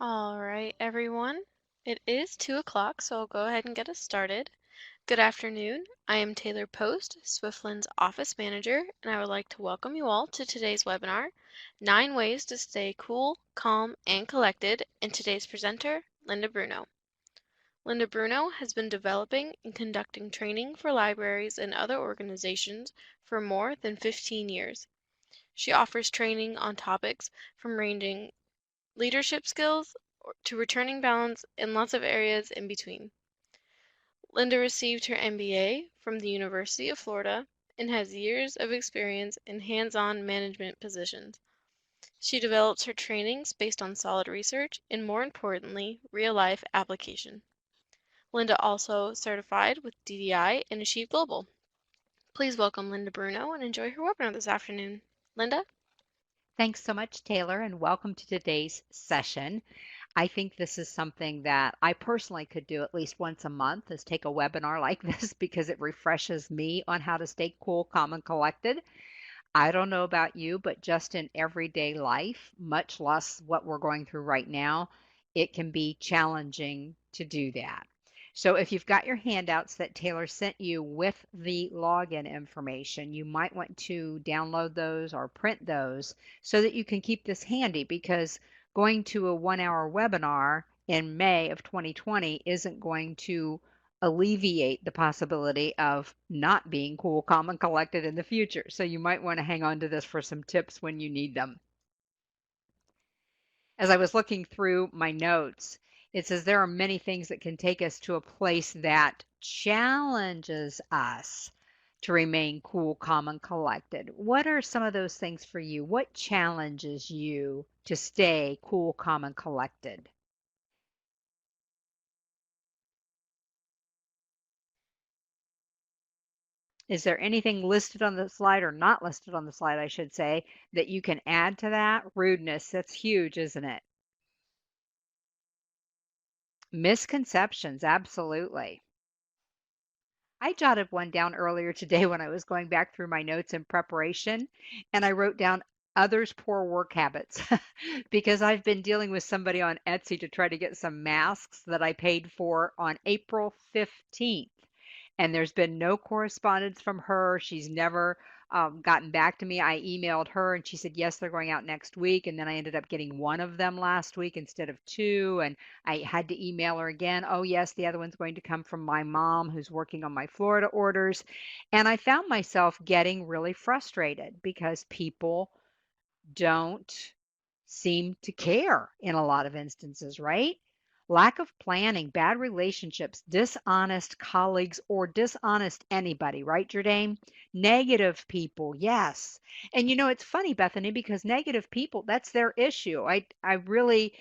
All right, everyone. It is 2 o'clock, so I'll go ahead and get us started. Good afternoon. I am Taylor Post, Swiftland's office manager, and I would like to welcome you all to today's webinar, 9 Ways to Stay Cool, Calm, and Collected, and today's presenter, Linda Bruno. Linda Bruno has been developing and conducting training for libraries and other organizations for more than 15 years. She offers training on topics from ranging leadership skills to returning balance and lots of areas in between. Linda received her MBA from the University of Florida and has years of experience in hands-on management positions. She develops her trainings based on solid research and, more importantly, real-life application. Linda also certified with DDI and Achieve Global. Please welcome Linda Bruno and enjoy her webinar this afternoon. Linda? Thanks so much, Taylor, and welcome to today's session. I think this is something that I personally could do at least once a month, is take a webinar like this because it refreshes me on how to stay cool, calm, and collected. I don't know about you, but just in everyday life, much less what we're going through right now, it can be challenging to do that. So if you've got your handouts that Taylor sent you with the login information, you might want to download those or print those so that you can keep this handy, because going to a 1 hour webinar in May of 2020 isn't going to alleviate the possibility of not being cool, calm, and collected in the future. So you might want to hang on to this for some tips when you need them. As I was looking through my notes, it says there are many things that can take us to a place that challenges us to remain cool, calm, and collected. What are some of those things for you? What challenges you to stay cool, calm, and collected? Is there anything listed on the slide, or not listed on the slide, I should say, that you can add to that? Rudeness, that's huge, isn't it? Misconceptions, absolutely. I jotted one down earlier today when I was going back through my notes in preparation, and I wrote down others' poor work habits because I've been dealing with somebody on Etsy to try to get some masks that I paid for on April 15th. And there's been no correspondence from her. She's never gotten back to me. I emailed her and she said, yes, they're going out next week. And then I ended up getting one of them last week instead of two. And I had to email her again. Oh, yes, the other one's going to come from my mom who's working on my Florida orders. And I found myself getting really frustrated because people don't seem to care in a lot of instances, right? Lack of planning, bad relationships, dishonest colleagues, or dishonest anybody, right, Jordane? Negative people, yes. And you know, it's funny, Bethany, because negative people, that's their issue. I really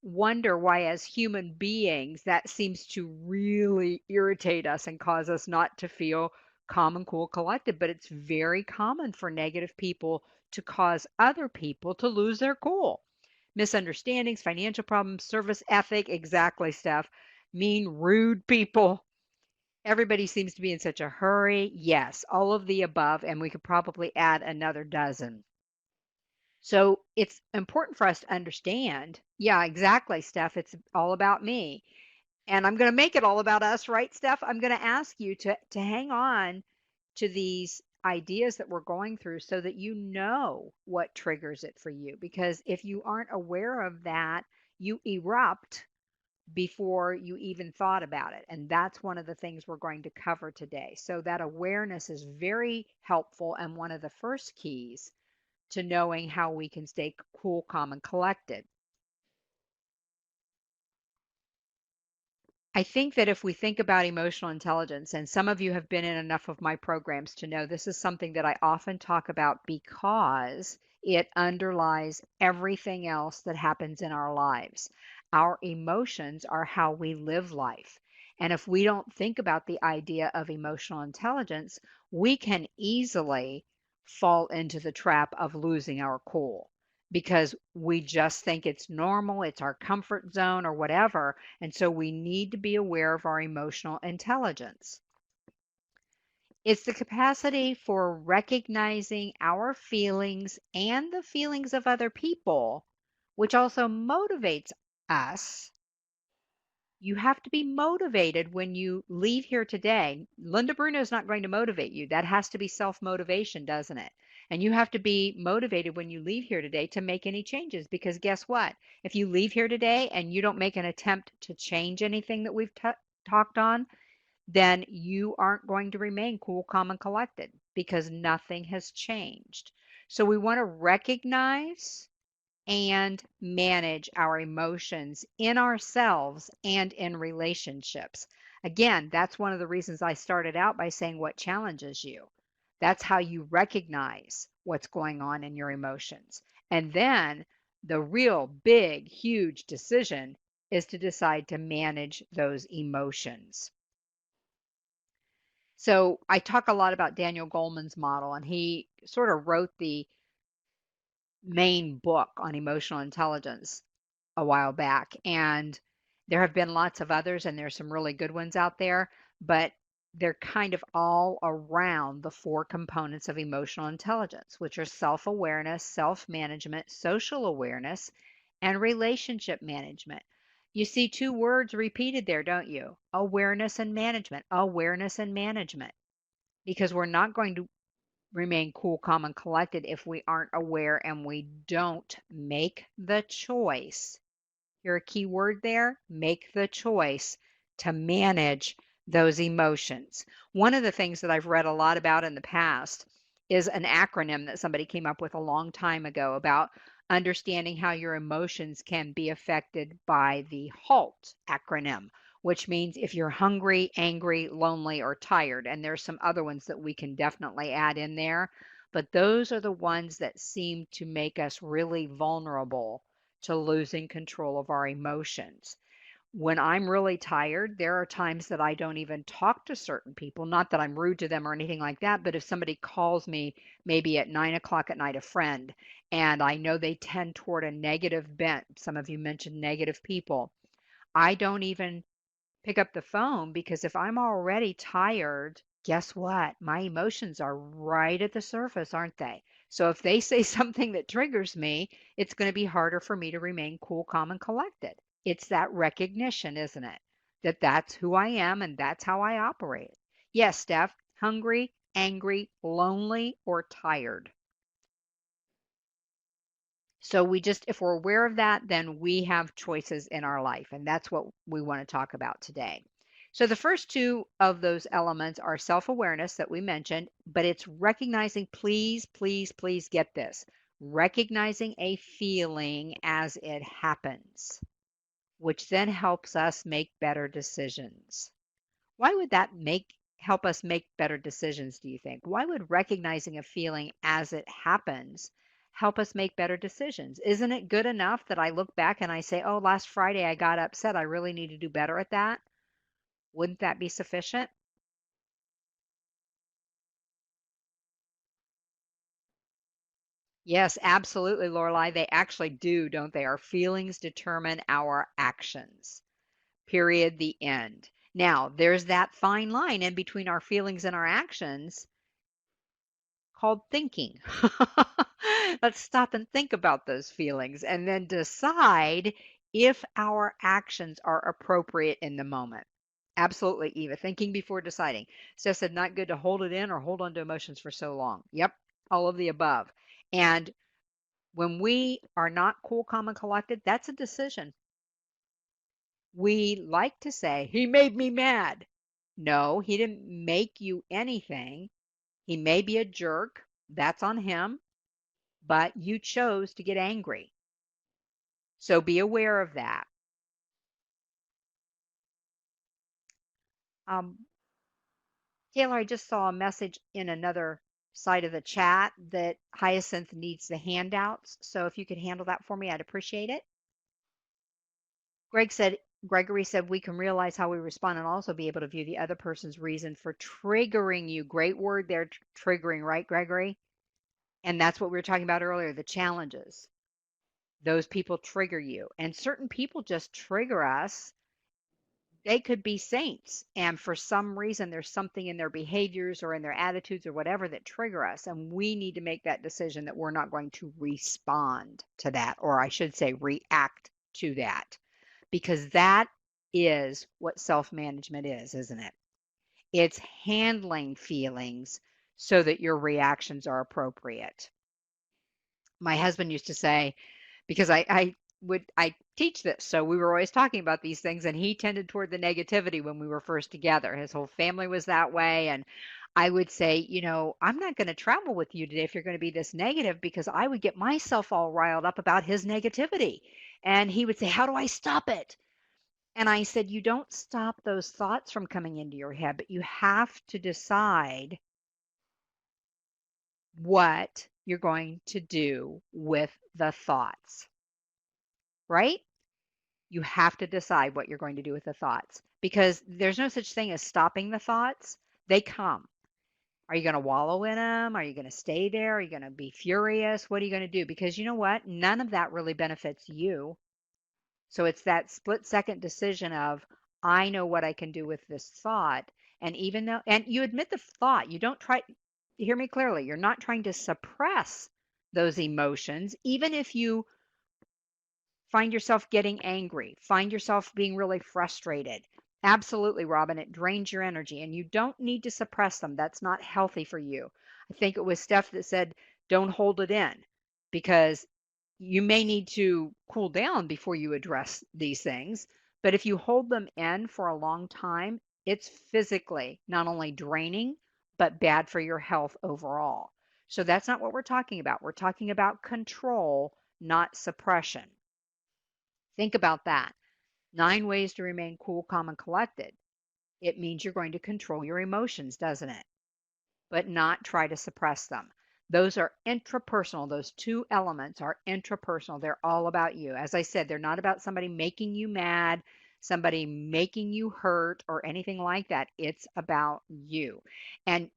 wonder why, as human beings, that seems to really irritate us and cause us not to feel calm and cool, collected. But it's very common for negative people to cause other people to lose their cool. Misunderstandings, financial problems, service ethic, exactly, Steph. Mean, rude people. Everybody seems to be in such a hurry. Yes, all of the above, and we could probably add another dozen. So it's important for us to understand. Yeah, exactly, Steph. It's all about me. And I'm going to make it all about us, right, Steph? I'm going to ask you to hang on to these ideas that we're going through so that you know what triggers it for you. Because if you aren't aware of that, you erupt before you even thought about it. And that's one of the things we're going to cover today. So that awareness is very helpful and one of the first keys to knowing how we can stay cool, calm, and collected. I think that if we think about emotional intelligence, and some of you have been in enough of my programs to know this is something that I often talk about because it underlies everything else that happens in our lives. Our emotions are how we live life. And if we don't think about the idea of emotional intelligence, we can easily fall into the trap of losing our cool because we just think it's normal, it's our comfort zone, or whatever. And so we need to be aware of our emotional intelligence. It's the capacity for recognizing our feelings and the feelings of other people, which also motivates us. You have to be motivated when you leave here today. Linda Bruno is not going to motivate you. That has to be self-motivation, doesn't it? And you have to be motivated when you leave here today to make any changes, because guess what? If you leave here today and you don't make an attempt to change anything that we've talked on, then you aren't going to remain cool, calm, and collected because nothing has changed. So we want to recognize and manage our emotions in ourselves and in relationships. Again, that's one of the reasons I started out by saying what challenges you. That's how you recognize what's going on in your emotions. And then the real big, huge decision is to decide to manage those emotions. So I talk a lot about Daniel Goleman's model, and he sort of wrote the main book on emotional intelligence a while back. And there have been lots of others, and there's some really good ones out there, but they're kind of all around the four components of emotional intelligence, which are self awareness, self management, social awareness, and relationship management. You see two words repeated there, don't you? Awareness and management, awareness and management, because we're not going to remain cool, calm, and collected if we aren't aware and we don't make the choice. Your key word there, make the choice to manage those emotions. One of the things that I've read a lot about in the past is an acronym that somebody came up with a long time ago about understanding how your emotions can be affected by the HALT acronym, which means if you're hungry, angry, lonely, or tired. And there's some other ones that we can definitely add in there, but those are the ones that seem to make us really vulnerable to losing control of our emotions. When I'm really tired, there are times that I don't even talk to certain people. Not that I'm rude to them or anything like that, but if somebody calls me maybe at 9 o'clock at night, a friend, and I know they tend toward a negative bent, some of you mentioned negative people, I don't even pick up the phone, because if I'm already tired, guess what? My emotions are right at the surface, aren't they? So if they say something that triggers me, it's going to be harder for me to remain cool, calm, and collected. It's that recognition, isn't it? That that's who I am and that's how I operate. Yes, Steph, hungry, angry, lonely, or tired. So we just, if we're aware of that, then we have choices in our life. And that's what we want to talk about today. So the first two of those elements are self-awareness that we mentioned, but it's recognizing, please, please, please get this, recognizing a feeling as it happens, which then helps us make better decisions. Why would that help us make better decisions, do you think? Why would recognizing a feeling as it happens help us make better decisions? Isn't it good enough that I look back and I say, "Oh, last Friday I got upset. I really need to do better at that"? Wouldn't that be sufficient? Yes, absolutely, Lorelai. They actually do, don't they? Our feelings determine our actions. Period. The end. Now, there's that fine line in between our feelings and our actions called thinking. Let's stop and think about those feelings and then decide if our actions are appropriate in the moment. Absolutely, Eva. Thinking before deciding. Steph said, not good to hold it in or hold on to emotions for so long. Yep, all of the above. And when we are not cool, calm, and collected, that's a decision. We like to say, he made me mad. No, he didn't make you anything. He may be a jerk. That's on him, but you chose to get angry. So be aware of that. Um, Taylor, I just saw a message in another side of the chat that Hyacinth needs the handouts. So if you could handle that for me, I'd appreciate it. Gregory said we can realize how we respond and also be able to view the other person's reason for triggering you. Great word there, triggering, right, Gregory? And that's what we were talking about earlier, the challenges. Those people trigger you. And certain people just trigger us. They could be saints, and for some reason there's something in their behaviors or in their attitudes or whatever that trigger us, and we need to make that decision that we're not going to respond to that, or I should say react to that. because that is what self-management is, isn't it? It's handling feelings so that your reactions are appropriate. My husband used to say, because I teach this, so we were always talking about these things, and he tended toward the negativity when we were first together. His whole family was that way, and I would say, I'm not going to travel with you today if you're going to be this negative, because I would get myself all riled up about his negativity. And he would say, how do I stop it? And I said, you don't stop those thoughts from coming into your head, but you have to decide what you're going to do with the thoughts, right? You have to decide what you're going to do with the thoughts, because there's no such thing as stopping the thoughts. They come. Are you going to wallow in them? Are you going to stay there? Are you going to be furious? What are you going to do? Because you know what? None of that really benefits you. So it's that split second decision of, I know what I can do with this thought. And even though, and you admit the thought, you don't try, hear me clearly, you're not trying to suppress those emotions, even if you find yourself getting angry, find yourself being really frustrated. Absolutely, Robin, it drains your energy and you don't need to suppress them. That's not healthy for you. I think it was Steph that said, don't hold it in, because you may need to cool down before you address these things. But if you hold them in for a long time, it's physically not only draining, but bad for your health overall. So that's not what we're talking about. We're talking about control, not suppression. Think about that. 9 ways to remain cool, calm, and collected. It means you're going to control your emotions, doesn't it? But not try to suppress them. Those are intrapersonal. Those two elements are intrapersonal. They're all about you. As I said, they're not about somebody making you mad, somebody making you hurt, or anything like that. It's about you. And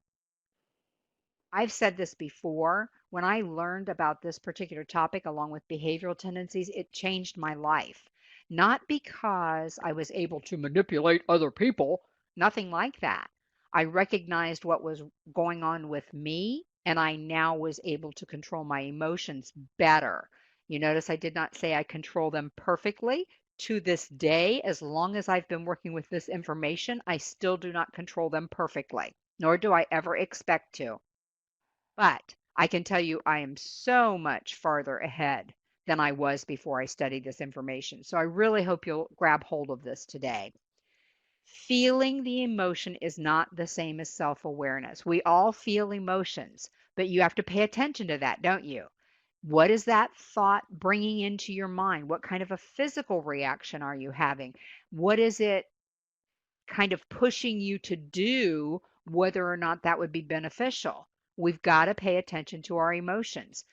I've said this before. When I learned about this particular topic, along with behavioral tendencies, it changed my life. Not because I was able to manipulate other people, nothing like that. I recognized what was going on with me, and I now was able to control my emotions better. You notice I did not say I control them perfectly. To this day, as long as I've been working with this information, I still do not control them perfectly, nor do I ever expect to. But I can tell you I am so much farther ahead than I was before I studied this information. So I really hope you'll grab hold of this today. Feeling the emotion is not the same as self-awareness. We all feel emotions, but you have to pay attention to that, don't you? What is that thought bringing into your mind? What kind of a physical reaction are you having? What is it kind of pushing you to do, whether or not that would be beneficial? We've got to pay attention to our emotions.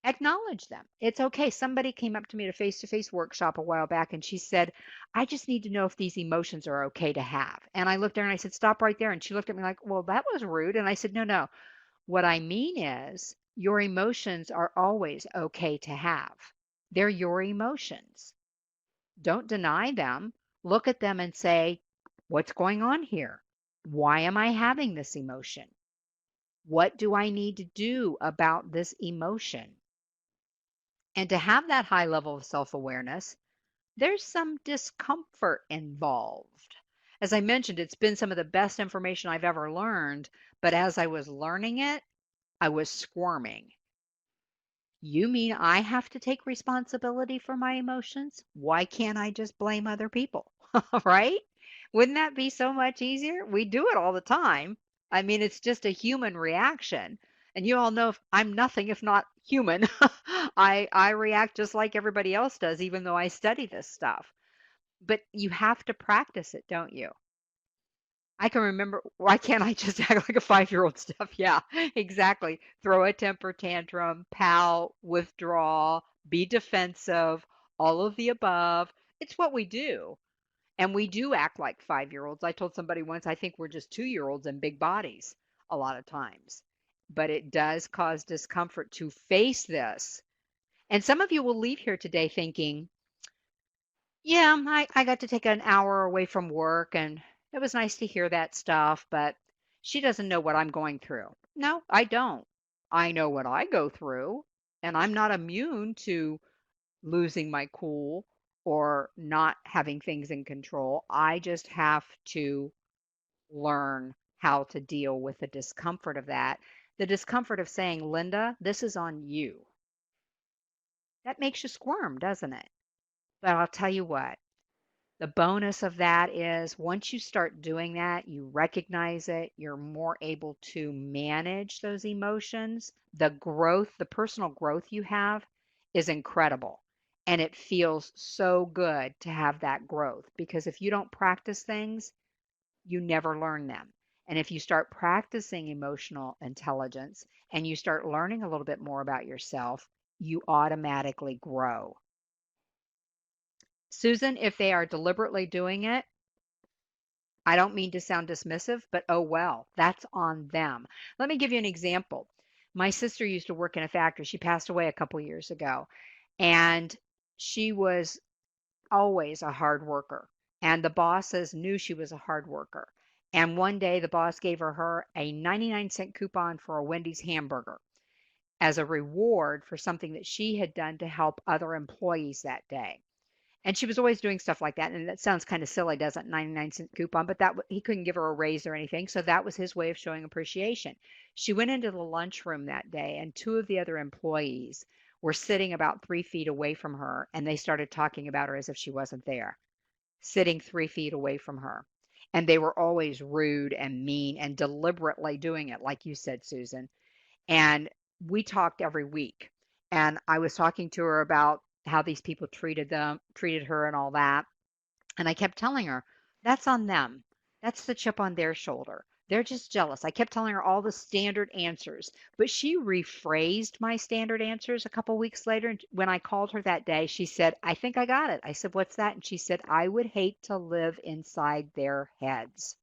Acknowledge them. It's okay. Somebody came up to me at a face-to-face workshop a while back and she said, I just need to know if these emotions are okay to have. And I looked at her and I said, stop right there. And she looked at me like, well, that was rude. And I said, no, no. What I mean is your emotions are always okay to have. They're your emotions. Don't deny them. Look at them and say, what's going on here? Why am I having this emotion? What do I need to do about this emotion? And to have that high level of self awareness, there's some discomfort involved. As I mentioned, it's been some of the best information I've ever learned, but as I was learning it, I was squirming. You mean I have to take responsibility for my emotions? Why can't I just blame other people? Right? Wouldn't that be so much easier? We do it all the time. I mean, it's just a human reaction. And you all know I'm nothing if not human. I react just like everybody else does, even though I study this stuff. But you have to practice it, don't you? I can remember, why can't I just act like a 5-year-old stuff? Yeah, exactly. Throw a temper tantrum, pout, withdraw, be defensive, all of the above. It's what we do. And we do act like 5-year-olds. I told somebody once, I think we're just 2-year-olds in big bodies a lot of times. But it does cause discomfort to face this. And some of you will leave here today thinking, yeah, I got to take an hour away from work and it was nice to hear that stuff, but she doesn't know what I'm going through. No, I don't. I know what I go through, and I'm not immune to losing my cool or not having things in control. I just have to learn how to deal with the discomfort of that. The discomfort of saying, Linda, this is on you. That makes you squirm, doesn't it? But I'll tell you what, the bonus of that is once you start doing that, you recognize it, you're more able to manage those emotions. The growth, the personal growth you have is incredible. And it feels so good to have that growth because if you don't practice things, you never learn them. And if you start practicing emotional intelligence and you start learning a little bit more about yourself, you automatically grow. Susan, if they are deliberately doing it, I don't mean to sound dismissive, but oh well, that's on them. Let me give you an example. My sister used to work in a factory. She passed away a couple years ago, and she was always a hard worker. And the bosses knew she was a hard worker. And one day the boss gave her a 99-cent coupon for a Wendy's hamburger as a reward for something that she had done to help other employees that day. And she was always doing stuff like that. And that sounds kind of silly, doesn't 99-cent coupon, but he couldn't give her a raise or anything. So that was his way of showing appreciation. She went into the lunchroom that day, and two of the other employees were sitting about 3 feet away from her, and they started talking about her as if she wasn't there, sitting 3 feet away from her. And they were always rude and mean and deliberately doing it, like you said, Susan. And we talked every week. And I was talking to her about how these people treated her and all that. And I kept telling her, that's on them. That's the chip on their shoulder. They're just jealous. I kept telling her all the standard answers, but she rephrased my standard answers a couple weeks later. And when I called her that day, she said, I think I got it. I said, what's that? And she said, I would hate to live inside their heads.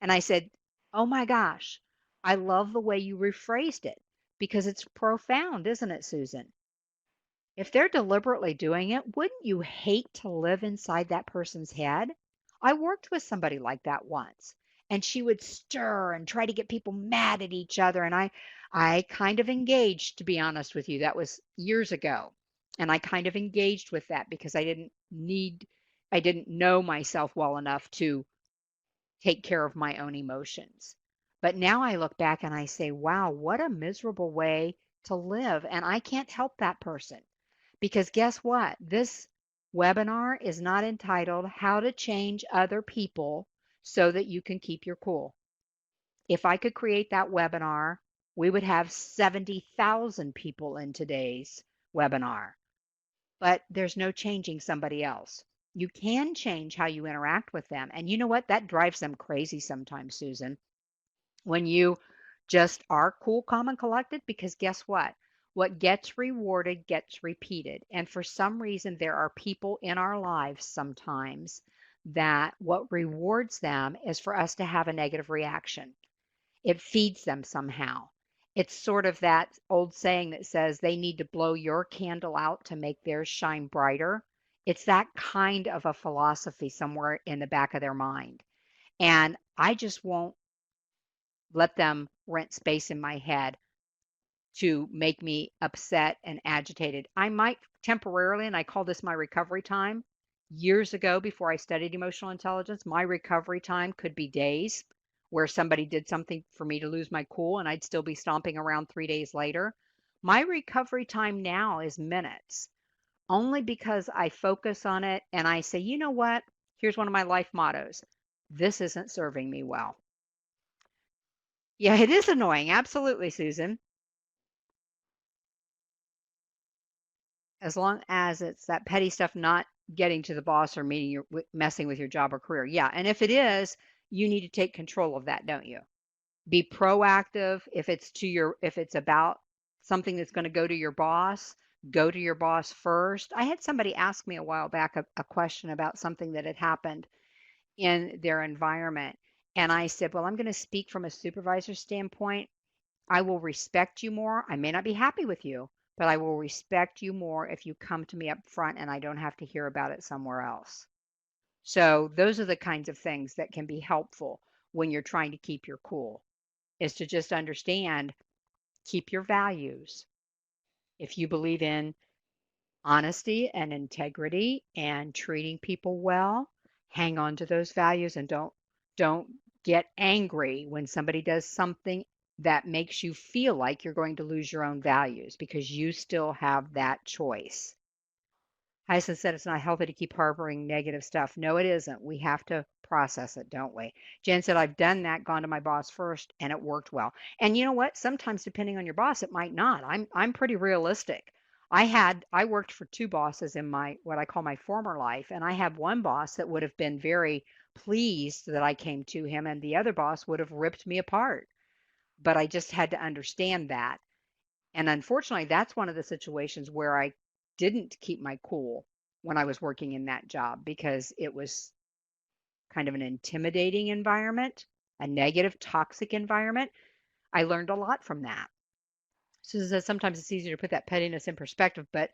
And I said, oh my gosh, I love the way you rephrased it because it's profound, isn't it, Susan? If they're deliberately doing it, wouldn't you hate to live inside that person's head? I worked with somebody like that once, and she would stir and try to get people mad at each other. And I kind of engaged, to be honest with you. That was years ago. And I kind of engaged with that because I didn't know myself well enough to take care of my own emotions. But now I look back and I say, wow, what a miserable way to live. And I can't help that person because guess what? This webinar is not entitled How to Change Other People So That You Can Keep Your Cool. If I could create that webinar, we would have 70,000 people in today's webinar. But there's no changing somebody else. You can change how you interact with them. And you know what? That drives them crazy sometimes, Susan, when you just are cool, calm, and collected, because guess what? What gets rewarded gets repeated. And for some reason, there are people in our lives sometimes that what rewards them is for us to have a negative reaction. It feeds them somehow. It's sort of that old saying that says they need to blow your candle out to make theirs shine brighter. It's that kind of a philosophy somewhere in the back of their mind. And I just won't let them rent space in my head to make me upset and agitated. I might temporarily, and I call this my recovery time. Years ago, before I studied emotional intelligence, my recovery time could be days where somebody did something for me to lose my cool and I'd still be stomping around 3 days later. My recovery time now is minutes, only because I focus on it and I say, you know what? Here's one of my life mottos. This isn't serving me well. Yeah, it is annoying. Absolutely, Susan. As long as it's that petty stuff not getting to the boss or meeting your messing with your job or career. Yeah, and if it is, you need to take control of that, don't you? Be proactive. If it's about something that's going to go to your boss first. I had somebody ask me a while back a question about something that had happened in their environment. And I said, well, I'm going to speak from a supervisor standpoint. I will respect you more. I may not be happy with you, but I will respect you more if you come to me up front and I don't have to hear about it somewhere else. So those are the kinds of things that can be helpful when you're trying to keep your cool, is to just understand, keep your values. If you believe in Honesty and integrity and treating people well. Hang on to those values and don't get angry when somebody does something that makes you feel like you're going to lose your own values because you still have that choice. Hyson said it's not healthy to keep harboring negative stuff. No, it isn't. We have to process it, don't we? Jen said, I've done that, gone to my boss first, and it worked well. And you know what? Sometimes depending on your boss, it might not. I'm pretty realistic. I worked for two bosses in my what I call my former life, and I had one boss that would have been very pleased that I came to him, and the other boss would have ripped me apart. But I just had to understand that. And unfortunately, that's one of the situations where I didn't keep my cool when I was working in that job because it was kind of an intimidating environment, a negative, toxic environment. I learned a lot from that. Susan says sometimes it's easier to put that pettiness in perspective, but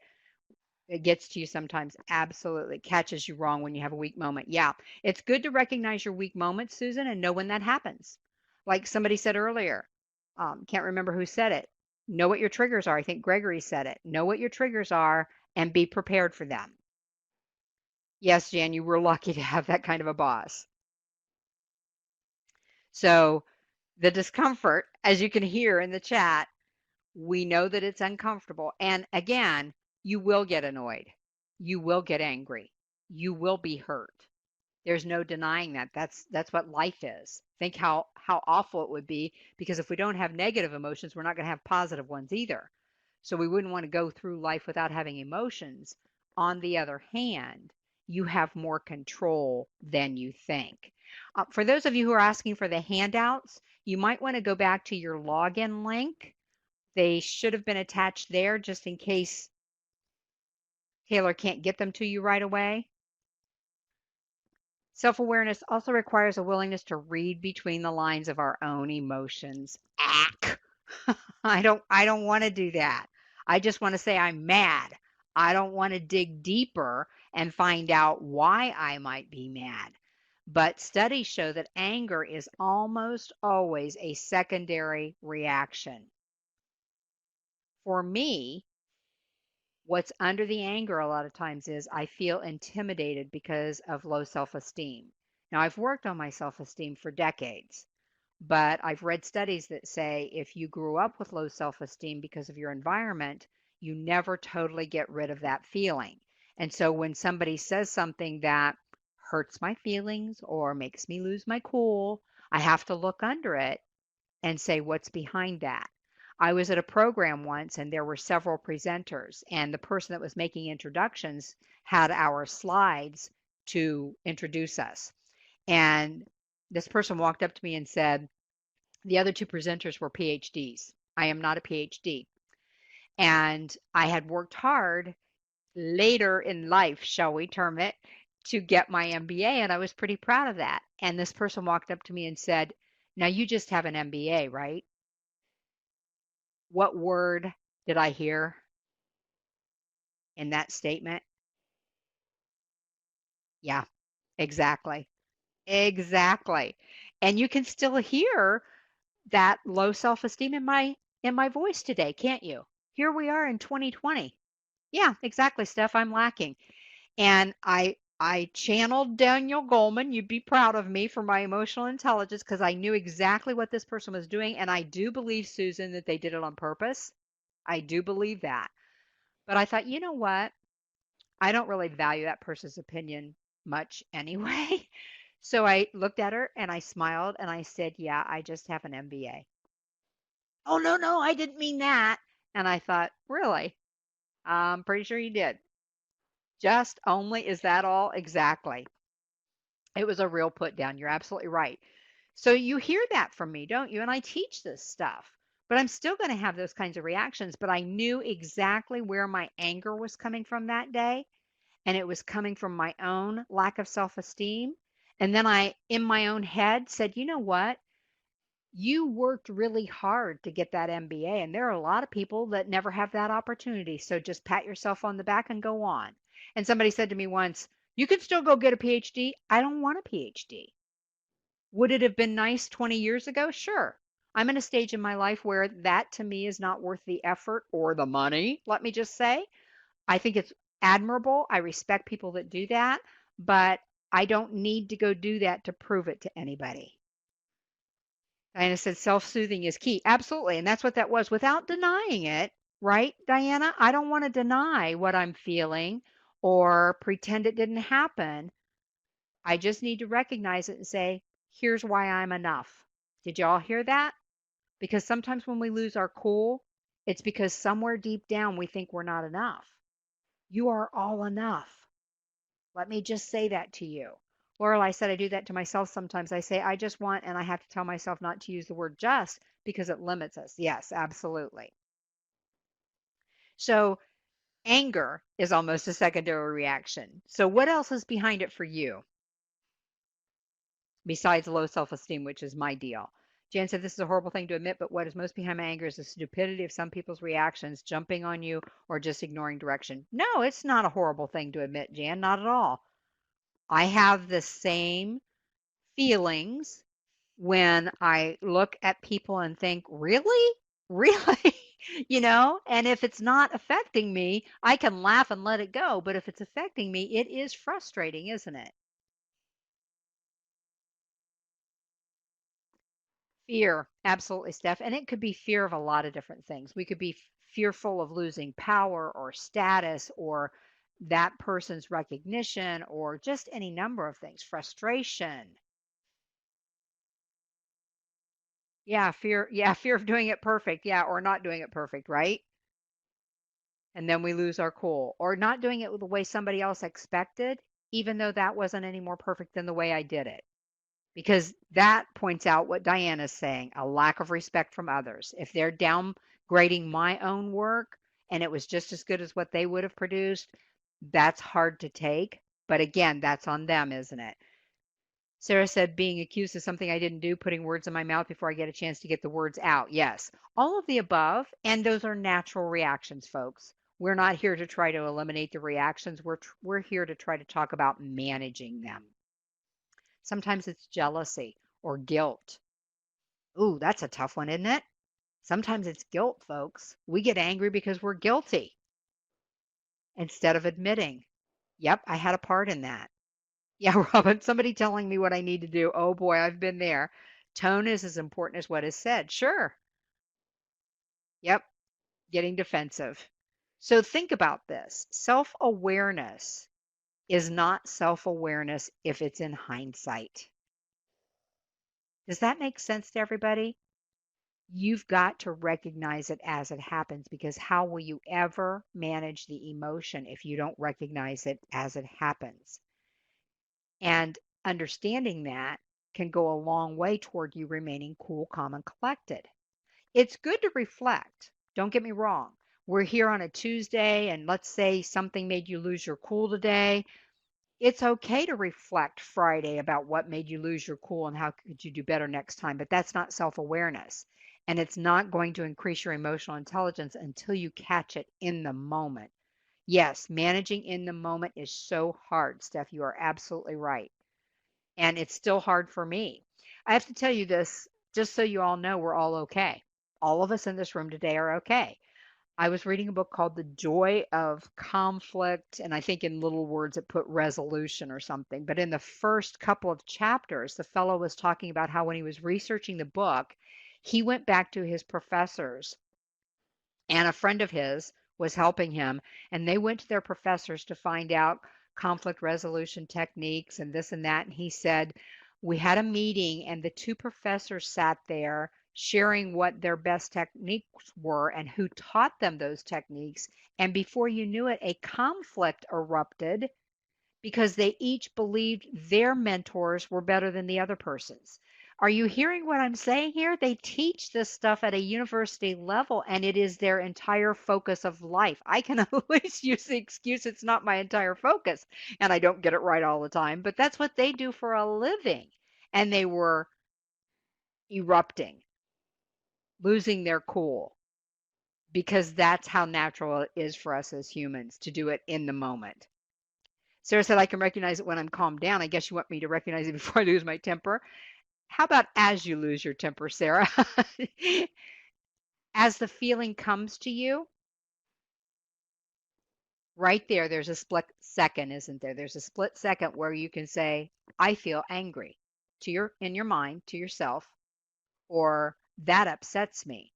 it gets to you sometimes. Absolutely. Catches you wrong when you have a weak moment. Yeah. It's good to recognize your weak moments, Susan, and know when that happens. Like somebody said earlier, can't remember who said it. Know what your triggers are. I think Gregory said it. Know what your triggers are and be prepared for them. Yes, Jan, you were lucky to have that kind of a boss. So the discomfort, as you can hear in the chat, we know that it's uncomfortable. And again, you will get annoyed. You will get angry. You will be hurt. There's no denying that. That's what life is. Think how awful it would be because if we don't have negative emotions, we're not going to have positive ones either. So we wouldn't want to go through life without having emotions. On the other hand, you have more control than you think. For those of you who are asking for the handouts, you might want to go back to your login link. They should have been attached there just in case Taylor can't get them to you right away. Self-awareness also requires a willingness to read between the lines of our own emotions. Ack. I don't want to do that. I just want to say I'm mad. I don't want to dig deeper and find out why I might be mad. But studies show that anger is almost always a secondary reaction. For me, what's under the anger a lot of times is I feel intimidated because of low self-esteem. Now, I've worked on my self-esteem for decades, but I've read studies that say if you grew up with low self-esteem because of your environment, you never totally get rid of that feeling. And so when somebody says something that hurts my feelings or makes me lose my cool, I have to look under it and say what's behind that. I was at a program once and there were several presenters, and the person that was making introductions had our slides to introduce us. And this person walked up to me and said, the other two presenters were PhDs. I am not a PhD. And I had worked hard later in life, shall we term it, to get my MBA, and I was pretty proud of that. And this person walked up to me and said, now you just have an MBA, right? What word did I hear in that statement? Yeah, exactly. Exactly. And you can still hear that low self-esteem in my voice today, can't you? Here we are in 2020. Yeah, exactly, Steph. I'm lacking. And I channeled Daniel Goleman. You'd be proud of me for my emotional intelligence because I knew exactly what this person was doing. And I do believe, Susan, that they did it on purpose. I do believe that. But I thought, you know what? I don't really value that person's opinion much anyway. So I looked at her and I smiled and I said, yeah, I just have an MBA. Oh, no, no, I didn't mean that. And I thought, really? I'm pretty sure you did. Just only, is that all? Exactly. It was a real put down. You're absolutely right. So you hear that from me, don't you? And I teach this stuff, but I'm still going to have those kinds of reactions. But I knew exactly where my anger was coming from that day. And it was coming from my own lack of self esteem. And then I, in my own head, said, you know what? You worked really hard to get that MBA, and there are a lot of people that never have that opportunity. So just pat yourself on the back and go on. And somebody said to me once, you can still go get a PhD. I don't want a PhD. Would it have been nice 20 years ago? Sure. I'm in a stage in my life where that to me is not worth the effort or the money, let me just say. I think it's admirable. I respect people that do that, but I don't need to go do that to prove it to anybody. Diana said self-soothing is key. Absolutely. And that's what that was without denying it, right, Diana? I don't want to deny what I'm feeling or pretend it didn't happen. I just need to recognize it and say, here's why I'm enough. Did y'all hear that? Because sometimes when we lose our cool, it's because somewhere deep down we think we're not enough. You are all enough. Let me just say that to you. Laurel, I said I do that to myself sometimes. I say, I just want, and I have to tell myself not to use the word just because it limits us. Yes, absolutely. So anger is almost a secondary reaction. So what else is behind it for you besides low self-esteem, which is my deal? Jan said, this is a horrible thing to admit, but what is most behind my anger is the stupidity of some people's reactions, jumping on you or just ignoring direction. No, it's not a horrible thing to admit, Jan, not at all. I have the same feelings when I look at people and think, really? Really? And if it's not affecting me, I can laugh and let it go. But if it's affecting me, it is frustrating, isn't it? Fear, absolutely, Steph. And it could be fear of a lot of different things. We could be fearful of losing power or status or that person's recognition or just any number of things, frustration. Yeah, fear. Yeah, fear of doing it perfect. Yeah, or not doing it perfect, right? And then we lose our cool, or not doing it the way somebody else expected, even though that wasn't any more perfect than the way I did it. Because that points out what Diana's saying, a lack of respect from others. If they're downgrading my own work and it was just as good as what they would have produced, that's hard to take. But again, that's on them, isn't it? Sarah said, being accused of something I didn't do, putting words in my mouth before I get a chance to get the words out. Yes, all of the above. And those are natural reactions, folks. We're not here to try to eliminate the reactions. We're here to try to talk about managing them. Sometimes it's jealousy or guilt. Ooh, that's a tough one, isn't it? Sometimes it's guilt, folks. We get angry because we're guilty instead of admitting, yep, I had a part in that. Yeah, Robin, somebody telling me what I need to do. Oh boy, I've been there. Tone is as important as what is said. Sure. Yep, getting defensive. So think about this. Self-awareness is not self-awareness if it's in hindsight. Does that make sense to everybody? You've got to recognize it as it happens because how will you ever manage the emotion if you don't recognize it as it happens? And understanding that can go a long way toward you remaining cool, calm, and collected. It's good to reflect. Don't get me wrong. We're here on a Tuesday, and let's say something made you lose your cool today. It's okay to reflect Friday about what made you lose your cool and how could you do better next time, but that's not self-awareness. And it's not going to increase your emotional intelligence until you catch it in the moment. Yes, managing in the moment is so hard, Steph. You are absolutely right. And it's still hard for me. I have to tell you this, just so you all know we're all okay. All of us in this room today are okay. I was reading a book called The Joy of Conflict, and I think in little words it put resolution or something. But in the first couple of chapters, the fellow was talking about how when he was researching the book, he went back to his professors, and a friend of his was helping him, and they went to their professors to find out conflict resolution techniques and this and that. And he said, we had a meeting, and the two professors sat there sharing what their best techniques were and who taught them those techniques. And before you knew it, a conflict erupted because they each believed their mentors were better than the other person's. Are you hearing what I'm saying here? They teach this stuff at a university level and it is their entire focus of life. I can at least use the excuse it's not my entire focus and I don't get it right all the time, but that's what they do for a living. And they were erupting, losing their cool because that's how natural it is for us as humans to do it in the moment. Sarah said, I can recognize it when I'm calmed down. I guess you want me to recognize it before I lose my temper. How about as you lose your temper, Sarah? As the feeling comes to you, Right there, there's a split second, isn't there? There's a split second where you can say, I feel angry to your in your mind to yourself, or that upsets me.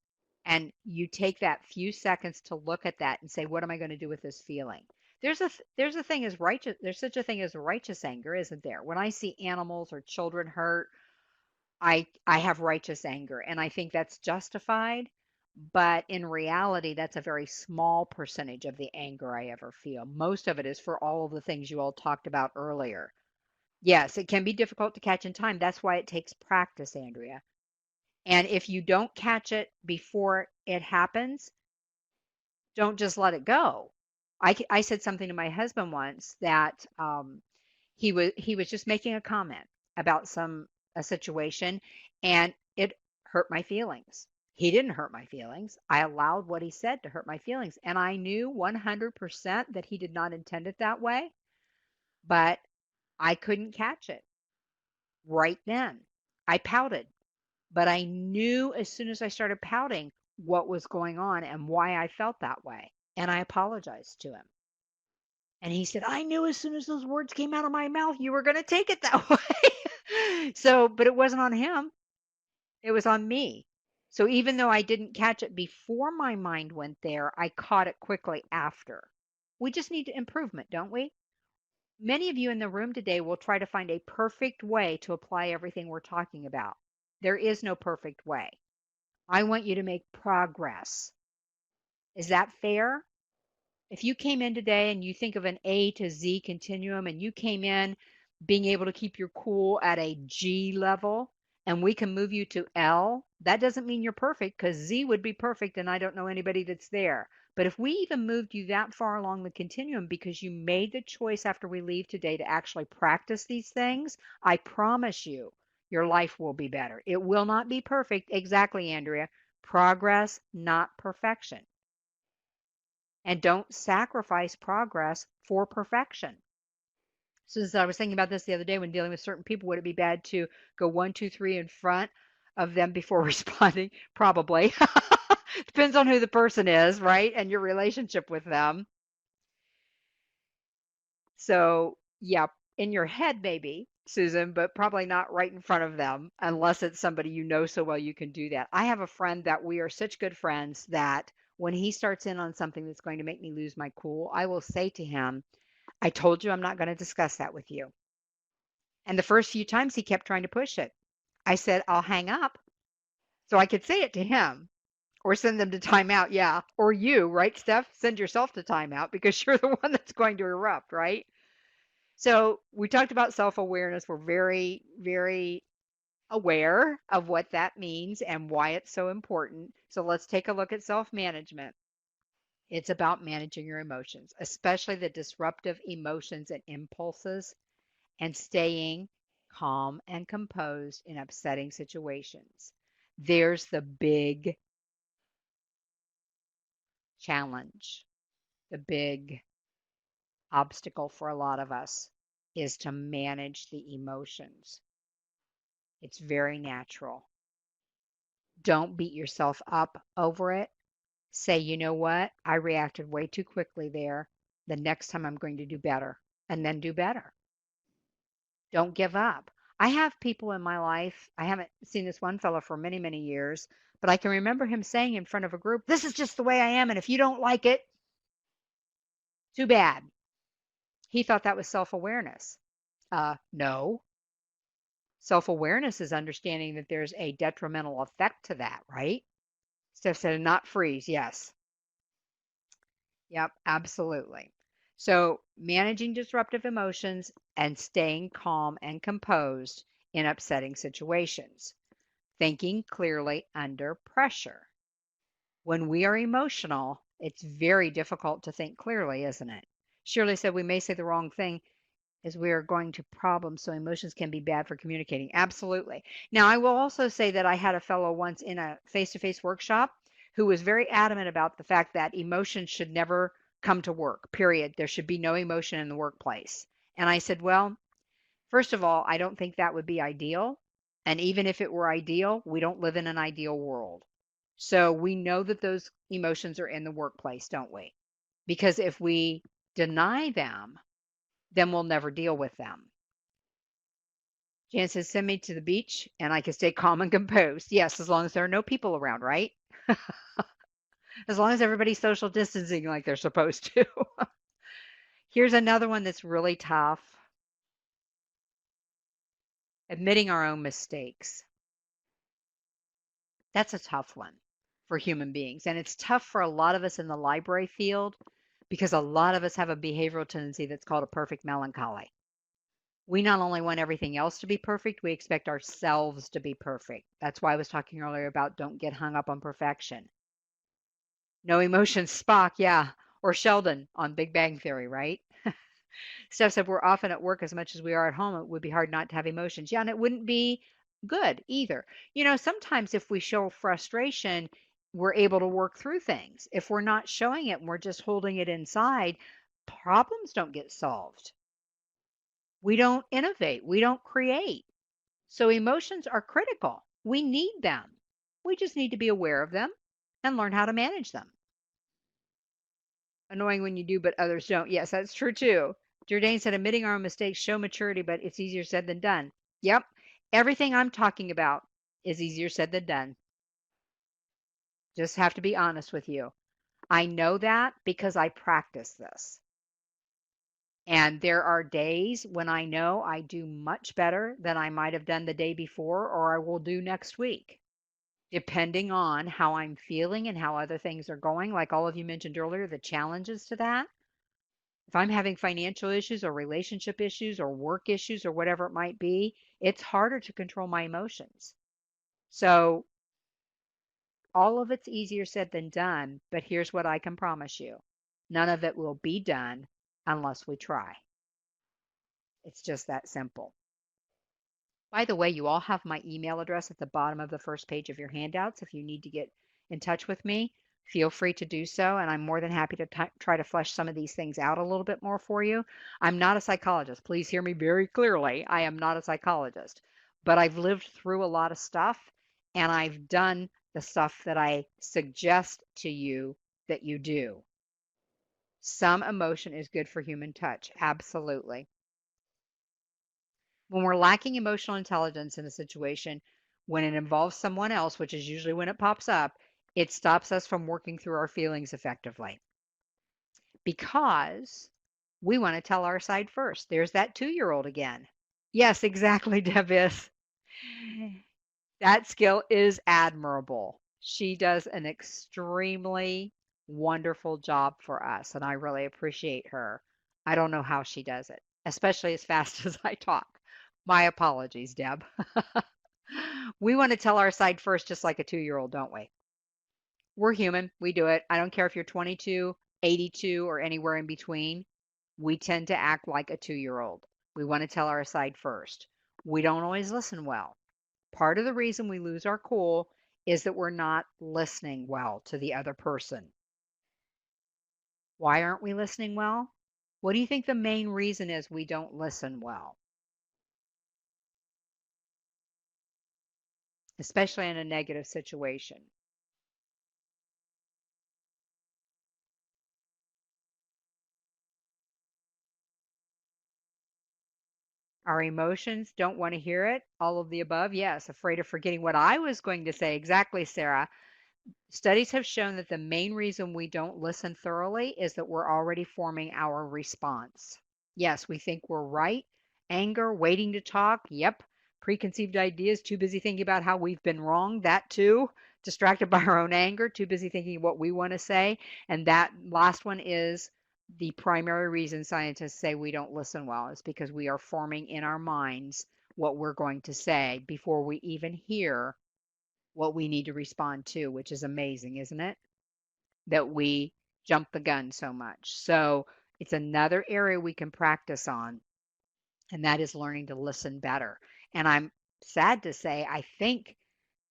And you take that few seconds to look at that and say, what am I going to do with this feeling? There's a thing as righteous there's such a thing as righteous anger, isn't there? When I see animals or children hurt, I have righteous anger, and I think that's justified, but in reality, that's a very small percentage of the anger I ever feel. Most of it is for all of the things you all talked about earlier. Yes, it can be difficult to catch in time. That's why it takes practice, Andrea. And if you don't catch it before it happens, don't just let it go. I said something to my husband once that he was just making a comment about a situation, and it hurt my feelings. He didn't hurt my feelings. I allowed what he said to hurt my feelings, and I knew 100% that he did not intend it that way, but I couldn't catch it right then. I pouted, but I knew as soon as I started pouting what was going on and why I felt that way, and I apologized to him. And he said, I knew as soon as those words came out of my mouth, you were going to take it that way. So, but it wasn't on him, it was on me. So even though I didn't catch it before my mind went there, I caught it quickly after. We just need improvement, don't we? Many of you in the room today will try to find a perfect way to apply everything we're talking about. There is no perfect way. I want you to make progress. Is that fair? If you came in today and you think of an A to Z continuum and you came in being able to keep your cool at a G level and we can move you to L, that doesn't mean you're perfect because Z would be perfect and I don't know anybody that's there. But if we even moved you that far along the continuum because you made the choice after we leave today to actually practice these things, I promise you, your life will be better. It will not be perfect. Exactly, Andrea. Progress, not perfection. And don't sacrifice progress for perfection. So as I was thinking about this the other day when dealing with certain people, would it be bad to go one, two, three in front of them before responding? Probably. Depends on who the person is, right? And your relationship with them. So, yeah, in your head, maybe, Susan, but probably not right in front of them unless it's somebody you know so well you can do that. I have a friend that we are such good friends that when he starts in on something that's going to make me lose my cool, I will say to him, I told you I'm not going to discuss that with you. And the first few times he kept trying to push it. I said, I'll hang up. So I could say it to him or send them to timeout. Yeah. Or you, right, Steph? Send yourself to timeout because you're the one that's going to erupt, right? So we talked about self awareness. We're very, very aware of what that means and why it's so important. So let's take a look at self management. It's about managing your emotions, especially the disruptive emotions and impulses, and staying calm and composed in upsetting situations. There's the big challenge, the big obstacle for a lot of us is to manage the emotions. It's very natural. Don't beat yourself up over it. Say, you know what? I reacted way too quickly there. The next time I'm going to do better, and then do better. Don't give up. I have people in my life, I haven't seen this one fellow for many, many years, but I can remember him saying in front of a group, this is just the way I am. And if you don't like it, too bad. He thought that was self awareness. No. Self awareness is understanding that there's a detrimental effect to that, right? Steph said, not freeze. Yes. Yep, absolutely. So, managing disruptive emotions and staying calm and composed in upsetting situations. Thinking clearly under pressure. When we are emotional, it's very difficult to think clearly, isn't it? Shirley said we may say the wrong thing as we are going to problems, so emotions can be bad for communicating. Absolutely. Now, I will also say that I had a fellow once in a face to face workshop who was very adamant about the fact that emotions should never come to work, period. There should be no emotion in the workplace. And I said, well, first of all, I don't think that would be ideal. And even if it were ideal, we don't live in an ideal world. So we know that those emotions are in the workplace, don't we? Because if we deny them, then we'll never deal with them. Jan says, send me to the beach and I can stay calm and composed. Yes, as long as there are no people around, right? As long as everybody's social distancing like they're supposed to. Here's another one that's really tough. Admitting our own mistakes. That's a tough one for human beings. And it's tough for a lot of us in the library field because a lot of us have a behavioral tendency that's called a perfect melancholy. We not only want everything else to be perfect, we expect ourselves to be perfect. That's why I was talking earlier about don't get hung up on perfection. No emotions, Spock, yeah, or Sheldon on Big Bang Theory, right? Steph said we're often at work as much as we are at home. It would be hard not to have emotions. Yeah, and it wouldn't be good either. Sometimes if we show frustration, we're able to work through things. If we're not showing it and we're just holding it inside, problems don't get solved. We don't innovate, we don't create. So emotions are critical. We need them. We just need to be aware of them and learn how to manage them. Annoying when you do, but others don't. Yes, that's true too. Jordan said, admitting our own mistakes show maturity, but it's easier said than done. Yep. Everything I'm talking about is easier said than done. Just have to be honest with you. I know that because I practice this. And there are days when I know I do much better than I might have done the day before or I will do next week, depending on how I'm feeling and how other things are going. Like all of you mentioned earlier, the challenges to that. If I'm having financial issues or relationship issues or work issues or whatever it might be, it's harder to control my emotions. So all of it's easier said than done, but here's what I can promise you. None of it will be done unless we try. It's just that simple. By the way, you all have my email address at the bottom of the first page of your handouts. If you need to get in touch with me, feel free to do so. And I'm more than happy to try to flesh some of these things out a little bit more for you. I'm not a psychologist. Please hear me very clearly. I am not a psychologist, but I've lived through a lot of stuff and I've done the stuff that I suggest to you that you do. Some emotion is good for human touch. Absolutely. When we're lacking emotional intelligence in a situation, when it involves someone else, which is usually when it pops up, it stops us from working through our feelings effectively because we want to tell our side first. There's that 2-year-old again. Yes, exactly, Devis. That skill is admirable. She does an extremely wonderful job for us, and I really appreciate her. I don't know how she does it, especially as fast as I talk. My apologies, Deb. We want to tell our side first, just like a 2-year-old, don't we? We're human. We do it. I don't care if you're 22, 82, or anywhere in between. We tend to act like a 2-year-old. We want to tell our side first. We don't always listen well. Part of the reason we lose our cool is that we're not listening well to the other person. Why aren't we listening well? What do you think the main reason is we don't listen well, especially in a negative situation? Our emotions don't want to hear it. All of the above. Yes. Afraid of forgetting what I was going to say. Exactly, Sarah. Studies have shown that the main reason we don't listen thoroughly is that we're already forming our response. Yes, we think we're right. Anger, waiting to talk. Yep. Preconceived ideas, too busy thinking about how we've been wrong. That too. Distracted by our own anger, too busy thinking what we want to say. And that last one is the primary reason scientists say we don't listen well is because we are forming in our minds what we're going to say before we even hear what we need to respond to, which is amazing, isn't it? That we jump the gun so much. So it's another area we can practice on, and that is learning to listen better. And I'm sad to say, I think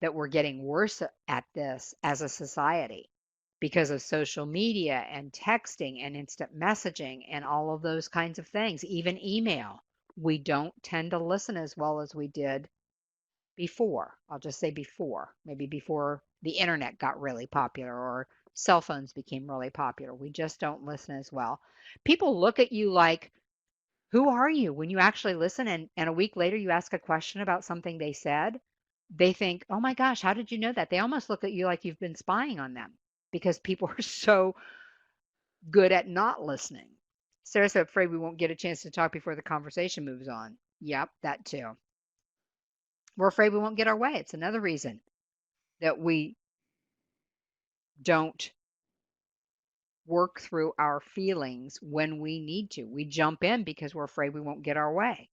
that we're getting worse at this as a society because of social media and texting and instant messaging and all of those kinds of things, even email. We don't tend to listen as well as we did before. I'll just say before, maybe before the internet got really popular or cell phones became really popular. We just don't listen as well. People look at you like, who are you? When you actually listen and a week later you ask a question about something they said, they think, oh my gosh, how did you know that? They almost look at you like you've been spying on them because people are so good at not listening. Sarah said, afraid we won't get a chance to talk before the conversation moves on. Yep, that too. We're afraid we won't get our way. It's another reason that we don't work through our feelings when we need to. We jump in because we're afraid we won't get our way.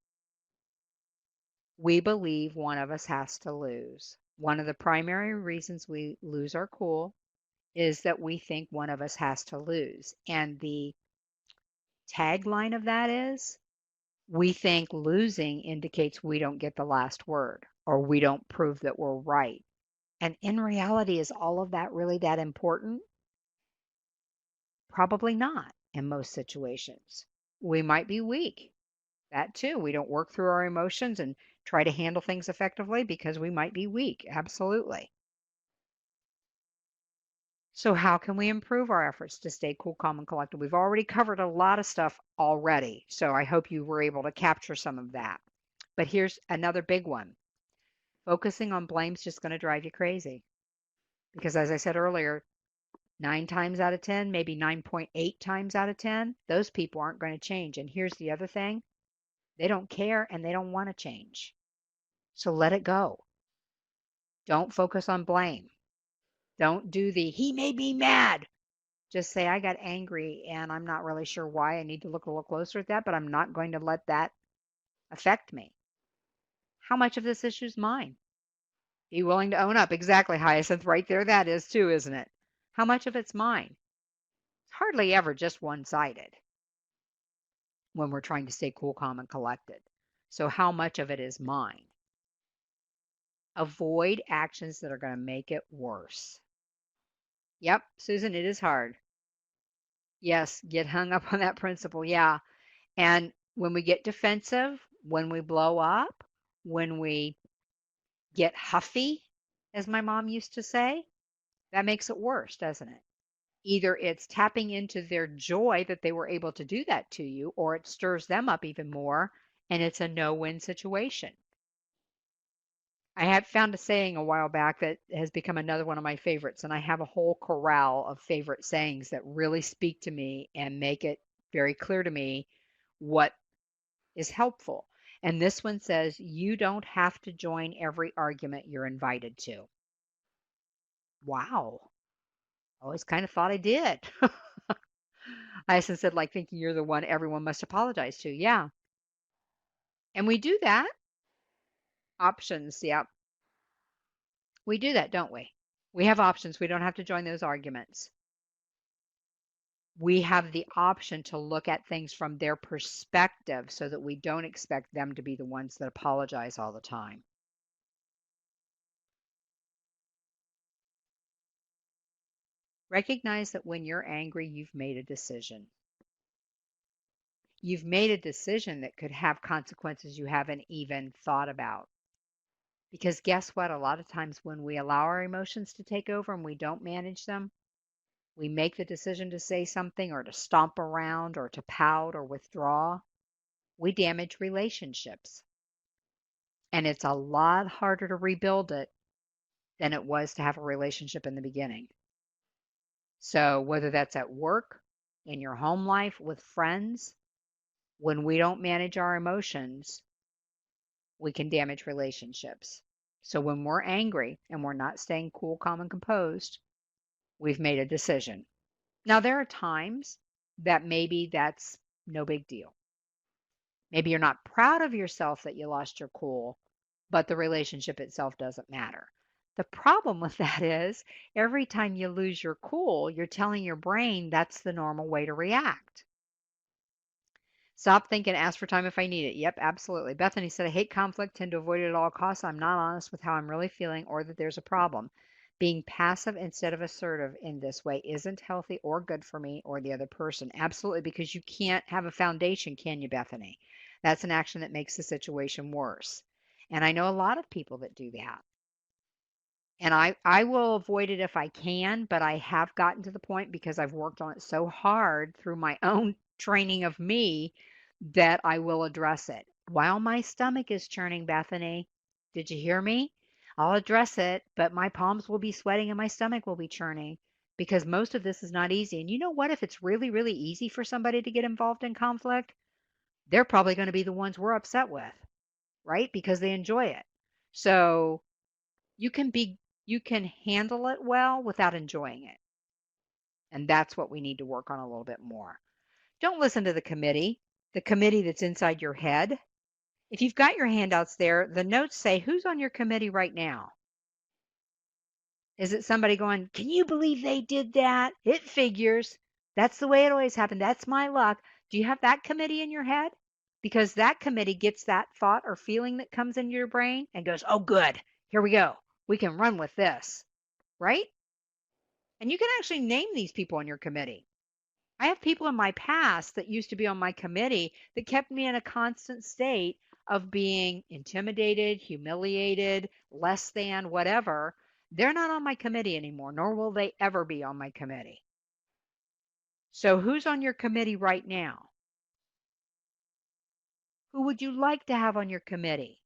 We believe one of us has to lose. One of the primary reasons we lose our cool is that we think one of us has to lose. And the tagline of that is, we think losing indicates we don't get the last word or we don't prove that we're right. And in reality, is all of that really that important? Probably not in most situations. We might be weak. That too. We don't work through our emotions and try to handle things effectively because we might be weak. Absolutely. So, how can we improve our efforts to stay cool, calm, and collected? We've already covered a lot of stuff already. So, I hope you were able to capture some of that. But here's another big one. Focusing on blame is just going to drive you crazy. Because as I said earlier, 9 times out of 10, maybe 9.8 times out of 10, those people aren't going to change. And here's the other thing, they don't care and they don't want to change. So let it go. Don't focus on blame. Don't do the he made me mad. Just say, I got angry and I'm not really sure why. I need to look a little closer at that, but I'm not going to let that affect me. How much of this issue is mine? Be willing to own up. Exactly, Hyacinth. Right there, that is too, isn't it? How much of it's mine? It's hardly ever just one sided when we're trying to stay cool, calm, and collected. So, how much of it is mine? Avoid actions that are going to make it worse. Yep, Susan, it is hard. Yes, get hung up on that principle. Yeah. And when we get defensive, when we blow up, when we get huffy, as my mom used to say, that makes it worse, doesn't it? Either it's tapping into their joy that they were able to do that to you, or it stirs them up even more, and it's a no-win situation. I had found a saying a while back that has become another one of my favorites, and I have a whole corral of favorite sayings that really speak to me and make it very clear to me what is helpful. And this one says, you don't have to join every argument you're invited to. Wow. I always kind of thought I did. I said, like thinking you're the one everyone must apologize to. Yeah. And we do that. Options. Yep. We do that, don't we? We have options. We don't have to join those arguments. We have the option to look at things from their perspective so that we don't expect them to be the ones that apologize all the time. Recognize that when you're angry, you've made a decision. You've made a decision that could have consequences you haven't even thought about. Because guess what? A lot of times when we allow our emotions to take over and we don't manage them, we make the decision to say something or to stomp around or to pout or withdraw, we damage relationships. And it's a lot harder to rebuild it than it was to have a relationship in the beginning. So whether that's at work, in your home life, with friends, when we don't manage our emotions, we can damage relationships. So when we're angry and we're not staying cool, calm, and composed, we've made a decision. Now, there are times that maybe that's no big deal. Maybe you're not proud of yourself that you lost your cool, but the relationship itself doesn't matter. The problem with that is every time you lose your cool, you're telling your brain that's the normal way to react. Stop thinking, ask for time if I need it. Yep, absolutely. Bethany said, I hate conflict, tend to avoid it at all costs. I'm not honest with how I'm really feeling or that there's a problem. Being passive instead of assertive in this way isn't healthy or good for me or the other person. Absolutely, because you can't have a foundation, can you, Bethany? That's an action that makes the situation worse. And I know a lot of people that do that. And I will avoid it if I can, but I have gotten to the point because I've worked on it so hard through my own training of me that I will address it. While my stomach is churning, Bethany, did you hear me? I'll address it, but my palms will be sweating and my stomach will be churning because most of this is not easy. And you know what? If it's really, really easy for somebody to get involved in conflict, they're probably going to be the ones we're upset with, right? Because they enjoy it. So you can be you can handle it well without enjoying it. And that's what we need to work on a little bit more. Don't listen to the committee that's inside your head. If you've got your handouts there, the notes say who's on your committee right now. Is it somebody going, "Can you believe they did that? It figures. That's the way it always happened. That's my luck." Do you have that committee in your head? Because that committee gets that thought or feeling that comes into your brain and goes, "Oh, good. Here we go. We can run with this." Right? And you can actually name these people on your committee. I have people in my past that used to be on my committee that kept me in a constant state of being intimidated, humiliated, less than, whatever. They're not on my committee anymore, nor will they ever be on my committee. So, who's on your committee right now? Who would you like to have on your committee?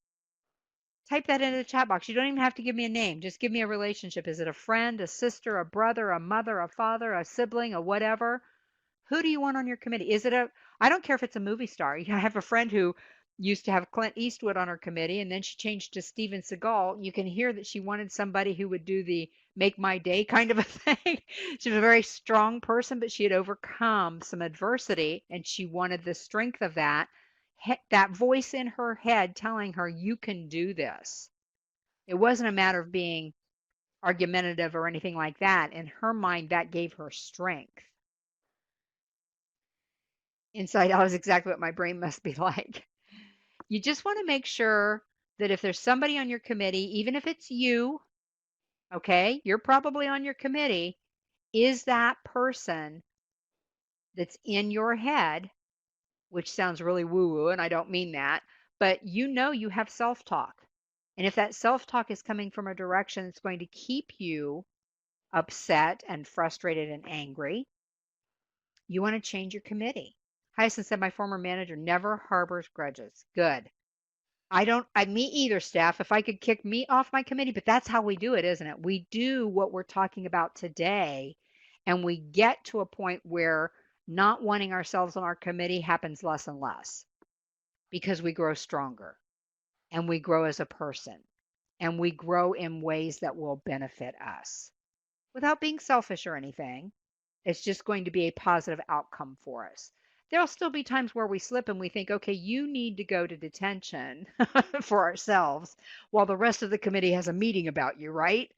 Type that into the chat box. You don't even have to give me a name. Just give me a relationship. Is it a friend, a sister, a brother, a mother, a father, a sibling, a whatever? Who do you want on your committee? Is it a, I don't care if it's a movie star. I have a friend who used to have Clint Eastwood on her committee and then she changed to Steven Seagal. You can hear that she wanted somebody who would do the make my day kind of a thing. She was a very strong person, but she had overcome some adversity and she wanted the strength of that, that voice in her head telling her, you can do this. It wasn't a matter of being argumentative or anything like that. In her mind, that gave her strength. Inside out is exactly what my brain must be like. You just want to make sure that if there's somebody on your committee, even if it's you, okay, you're probably on your committee, is that person that's in your head, which sounds really woo woo, and I don't mean that, but you know you have self talk. And if that self talk is coming from a direction that's going to keep you upset and frustrated and angry, you want to change your committee. Hyacinth said, my former manager never harbors grudges. Good. Me either, Steph. If I could kick me off my committee, but that's how we do it, isn't it? We do what we're talking about today, and we get to a point where not wanting ourselves on our committee happens less and less because we grow stronger and we grow as a person and we grow in ways that will benefit us without being selfish or anything. It's just going to be a positive outcome for us. There'll still be times where we slip and we think, okay, you need to go to detention for ourselves while the rest of the committee has a meeting about you, right?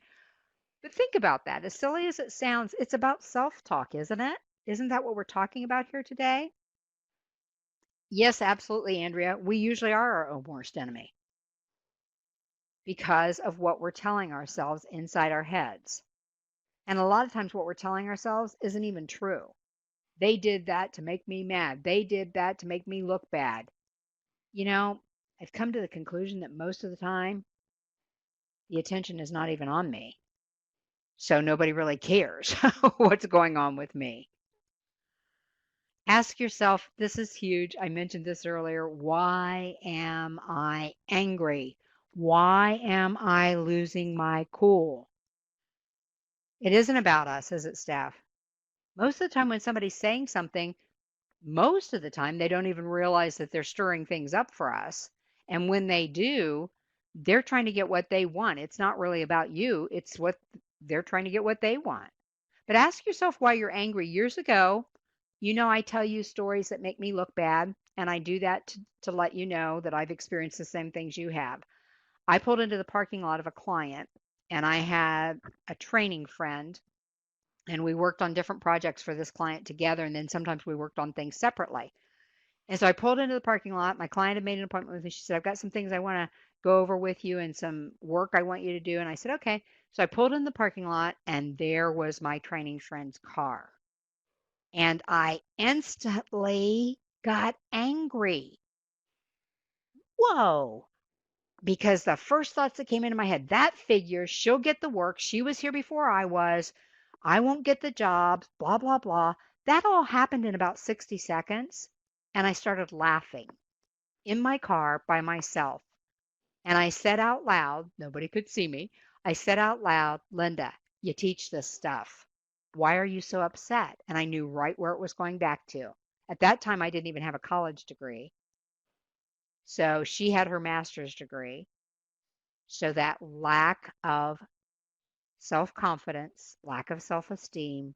But think about that. As silly as it sounds, it's about self talk, isn't it? Isn't that what we're talking about here today? Yes, absolutely, Andrea. We usually are our own worst enemy because of what we're telling ourselves inside our heads. And a lot of times, what we're telling ourselves isn't even true. They did that to make me mad. They did that to make me look bad. You know, I've come to the conclusion that most of the time, the attention is not even on me. So nobody really cares what's going on with me. Ask yourself, this is huge. I mentioned this earlier. Why am I angry? Why am I losing my cool? It isn't about us, is it, Steph? Most of the time, when somebody's saying something, most of the time they don't even realize that they're stirring things up for us. And when they do, they're trying to get what they want. It's not really about you, it's what they're trying to get what they want. But ask yourself why you're angry. Years ago, I tell you stories that make me look bad, and I do that to let you know that I've experienced the same things you have. I pulled into the parking lot of a client, and I had a training friend and we worked on different projects for this client together, and then sometimes we worked on things separately. And so I pulled into the parking lot. My client had made an appointment with me. She said, I've got some things I want to go over with you and some work I want you to do. And I said, okay. So I pulled in the parking lot and there was my training friend's car. And I instantly got angry. Whoa. because the first thoughts that came into my head, that figure, she'll get the work. She was here before I was. I won't get the jobs, blah, blah, blah. That all happened in about 60 seconds. And I started laughing in my car by myself. And I said out loud, nobody could see me. I said out loud, Linda, you teach this stuff. Why are you so upset? And I knew right where it was going back to. At that time, I didn't even have a college degree. So she had her master's degree. So that lack of self confidence, lack of self esteem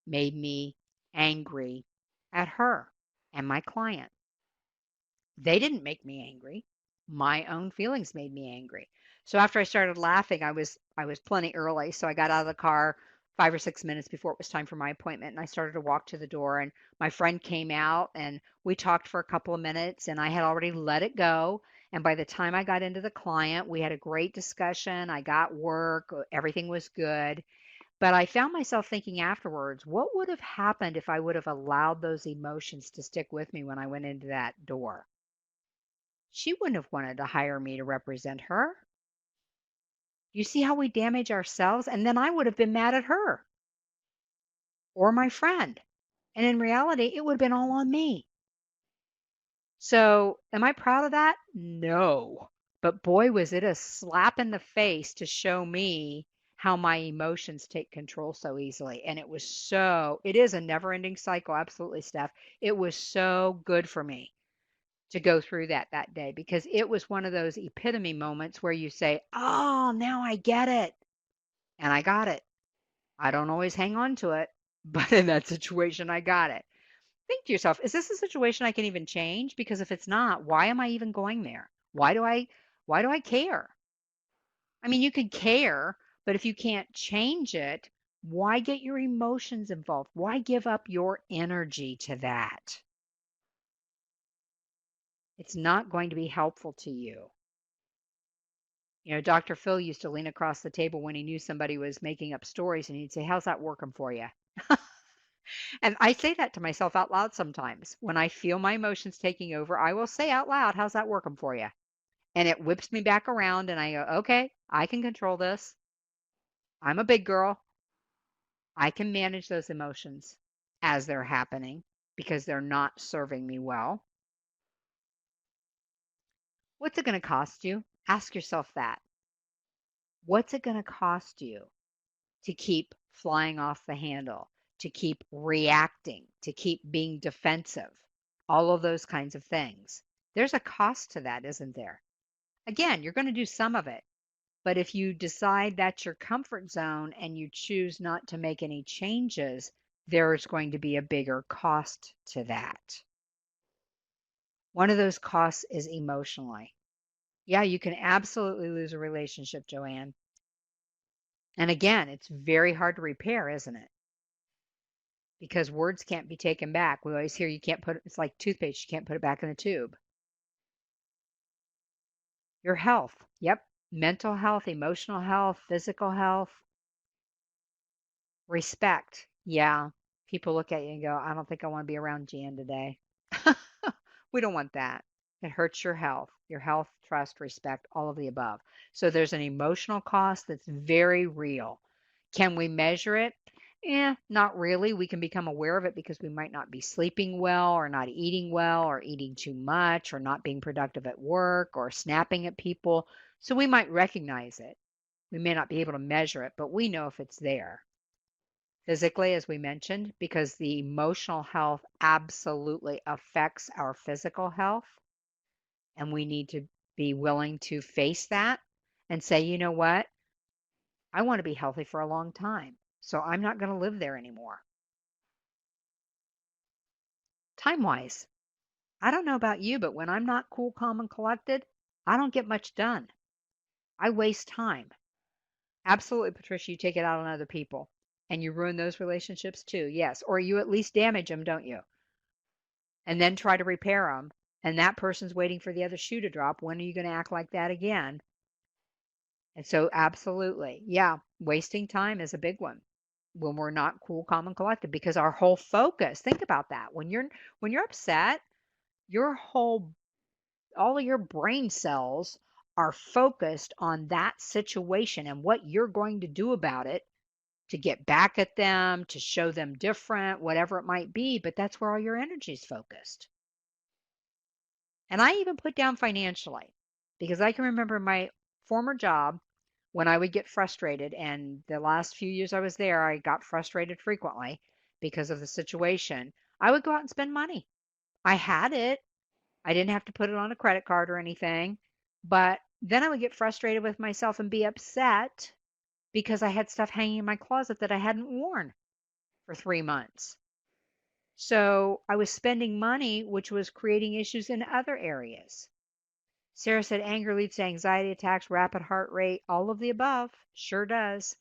made me angry at her and my client. They didn't make me angry. My own feelings made me angry. So after I started laughing, I was plenty early, so I got out of the car 5 or 6 minutes before it was time for my appointment, and I started to walk to the door, and my friend came out and we talked for a couple of minutes, and I had already let it go. And by the time I got into the client, we had a great discussion. I got work, everything was good. But I found myself thinking afterwards, what would have happened if I would have allowed those emotions to stick with me when I went into that door? She wouldn't have wanted to hire me to represent her. You see how we damage ourselves? And then I would have been mad at her or my friend. And in reality, it would have been all on me. So, am I proud of that? No. But boy, was it a slap in the face to show me how my emotions take control so easily. And it is a never ending cycle. Absolutely, Steph. It was so good for me to go through that day because it was one of those epitome moments where you say, "Oh, now I get it." And I got it. I don't always hang on to it, but in that situation I got it. Think to yourself, is this a situation I can even change? Because if it's not, why am I even going there? Why do I care? I mean, you could care, but if you can't change it, why get your emotions involved? Why give up your energy to that? It's not going to be helpful to you. Dr. Phil used to lean across the table when he knew somebody was making up stories and he'd say, "How's that working for you?" And I say that to myself out loud sometimes. When I feel my emotions taking over, I will say out loud, "How's that working for you?" And it whips me back around and I go, "Okay, I can control this. I'm a big girl. I can manage those emotions as they're happening because they're not serving me well." What's it going to cost you? Ask yourself that. What's it going to cost you to keep flying off the handle, to keep reacting, to keep being defensive, all of those kinds of things? There's a cost to that, isn't there? Again, you're going to do some of it, but if you decide that's your comfort zone and you choose not to make any changes, there's going to be a bigger cost to that. One of those costs is emotionally. Yeah, you can absolutely lose a relationship, Joanne. And again, it's very hard to repair, isn't it? Because words can't be taken back. We always hear you can't put it's like toothpaste, you can't put it back in the tube. Your health. Yep. Mental health, emotional health, physical health, respect. Yeah. People look at you and go, "I don't think I want to be around Jan today." We don't want that. It hurts your health, trust, respect, all of the above. So there's an emotional cost that's very real. Can we measure it? Not really. We can become aware of it because we might not be sleeping well or not eating well or eating too much or not being productive at work or snapping at people. So we might recognize it. We may not be able to measure it, but we know if it's there. Physically, as we mentioned, because the emotional health absolutely affects our physical health, and we need to be willing to face that and say, "You know what? I want to be healthy for a long time, so I'm not going to live there anymore." Time wise, I don't know about you, but when I'm not cool, calm, and collected, I don't get much done. I waste time. Absolutely, Patricia, you take it out on other people and you ruin those relationships too. Yes. Or you at least damage them, don't you? And then try to repair them. And that person's waiting for the other shoe to drop. When are you going to act like that again? And so, absolutely. Yeah. Wasting time is a big one when we're not cool, calm, and collected because our whole focus, think about that. When you're upset, your whole all of your brain cells are focused on that situation and what you're going to do about it to get back at them, to show them different, whatever it might be, but that's where all your energy is focused. And I even put down financially because I can remember my former job when I would get frustrated. And the last few years I was there, I got frustrated frequently because of the situation. I would go out and spend money. I had it. I didn't have to put it on a credit card or anything. But then I would get frustrated with myself and be upset because I had stuff hanging in my closet that I hadn't worn for 3 months. So I was spending money, which was creating issues in other areas. Sarah said anger leads to anxiety attacks, rapid heart rate, all of the above. Sure does.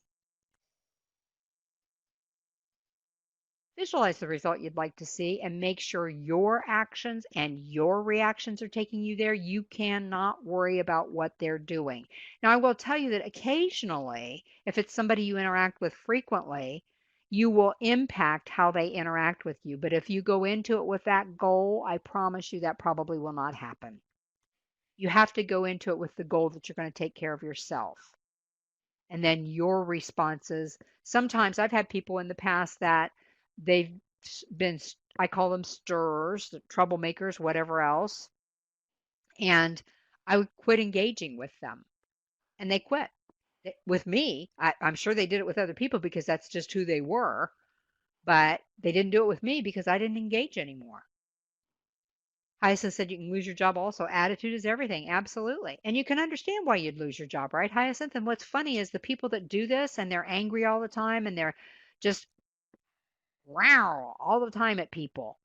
Visualize the result you'd like to see and make sure your actions and your reactions are taking you there. You cannot worry about what they're doing. Now, I will tell you that occasionally, if it's somebody you interact with frequently, you will impact how they interact with you. But if you go into it with that goal, I promise you that probably will not happen. You have to go into it with the goal that you're going to take care of yourself. And then your responses. Sometimes I've had people in the past that they've been, I call them stirrers, troublemakers, whatever else. And I would quit engaging with them and they quit. With me, I'm sure they did it with other people because that's just who they were, but they didn't do it with me because I didn't engage anymore. Hyacinth said you can lose your job also. Attitude is everything. Absolutely. And you can understand why you'd lose your job, right, Hyacinth? And what's funny is the people that do this and they're angry all the time and they're just wow all the time at people.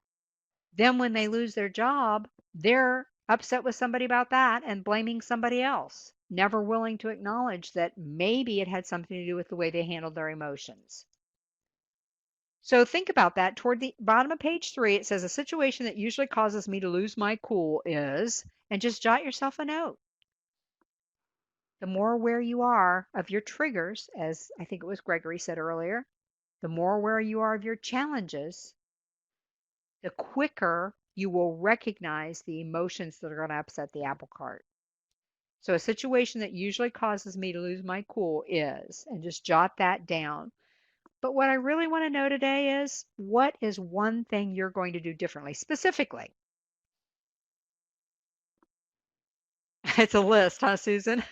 Then when they lose their job, they're upset with somebody about that and blaming somebody else, never willing to acknowledge that maybe it had something to do with the way they handled their emotions. So think about that. Toward the bottom of page 3, it says a situation that usually causes me to lose my cool is, and just jot yourself a note. The more aware you are of your triggers, as I think it was Gregory said earlier, the more aware you are of your challenges, the quicker you will recognize the emotions that are going to upset the apple cart. So a situation that usually causes me to lose my cool is, and just jot that down. But what I really want to know today is what is one thing you're going to do differently? Specifically, it's a list, huh, Susan?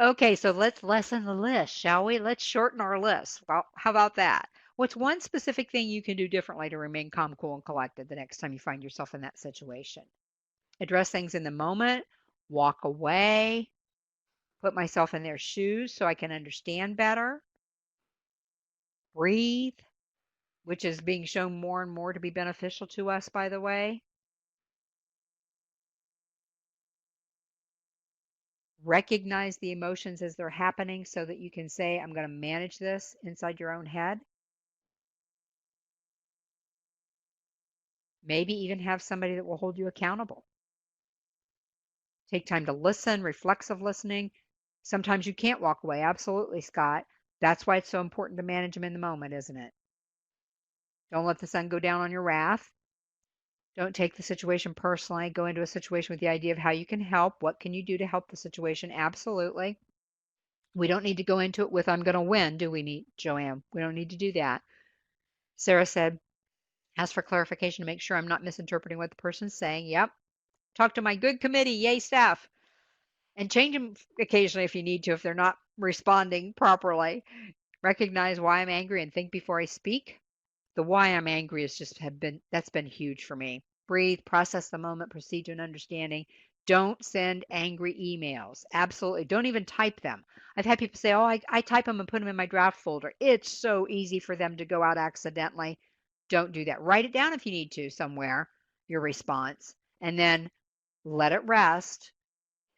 Okay, so let's lessen the list, shall we? Let's shorten our list. Well, how about that? What's one specific thing you can do differently to remain calm, cool, and collected the next time you find yourself in that situation? Address things in the moment, walk away, put myself in their shoes so I can understand better, breathe, which is being shown more and more to be beneficial to us, by the way. Recognize the emotions as they're happening so that you can say, I'm going to manage this inside your own head. Maybe even have somebody that will hold you accountable. Take time to listen, reflexive listening. Sometimes you can't walk away. Absolutely, Scott. That's why it's so important to manage them in the moment, isn't it? Don't let the sun go down on your wrath. Don't take the situation personally. Go into a situation with the idea of how you can help. What can you do to help the situation? Absolutely. We don't need to go into it with, I'm going to win, do we need, Joanne? We don't need to do that. Sarah said, ask for clarification to make sure I'm not misinterpreting what the person's saying. Yep. Talk to my good committee. Yay, staff. And change them occasionally if you need to, if they're not responding properly. Recognize why I'm angry and think before I speak. The why I'm angry is just that's been huge for me. Breathe, process the moment, proceed to an understanding. Don't send angry emails. Absolutely. Don't even type them. I've had people say, oh, I type them and put them in my draft folder. It's so easy for them to go out accidentally. Don't do that. Write it down if you need to somewhere, your response, and then let it rest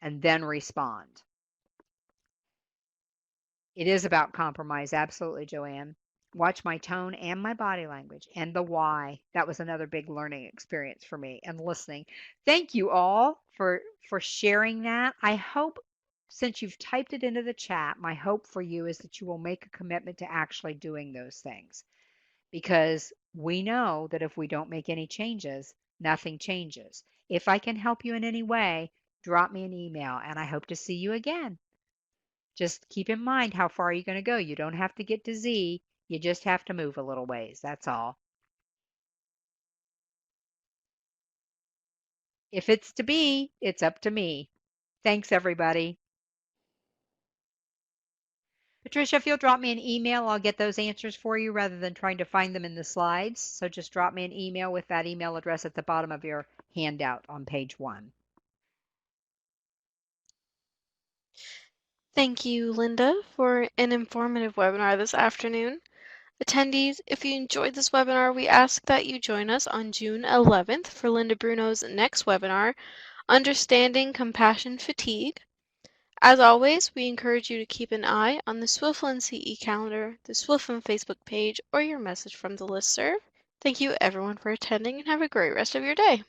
and then respond. It is about compromise. Absolutely, Joanne. Watch my tone and my body language and the why. That was another big learning experience for me and listening. Thank you all for sharing that. I hope since you've typed it into the chat, my hope for you is that you will make a commitment to actually doing those things because we know that if we don't make any changes, nothing changes. If I can help you in any way, drop me an email and I hope to see you again. Just keep in mind how far you're going to go. You don't have to get to Z. You just have to move a little ways. That's all. If it's to be, it's up to me. Thanks, everybody. Patricia, if you'll drop me an email, I'll get those answers for you rather than trying to find them in the slides. So just drop me an email with that email address at the bottom of your handout on page 1. Thank you, Linda, for an informative webinar this afternoon. Attendees, if you enjoyed this webinar, we ask that you join us on June 11th for Linda Bruno's next webinar, Understanding Compassion Fatigue. As always, we encourage you to keep an eye on the Swiftland CE calendar, the Swiftland Facebook page, or your message from the listserv. Thank you everyone for attending and have a great rest of your day.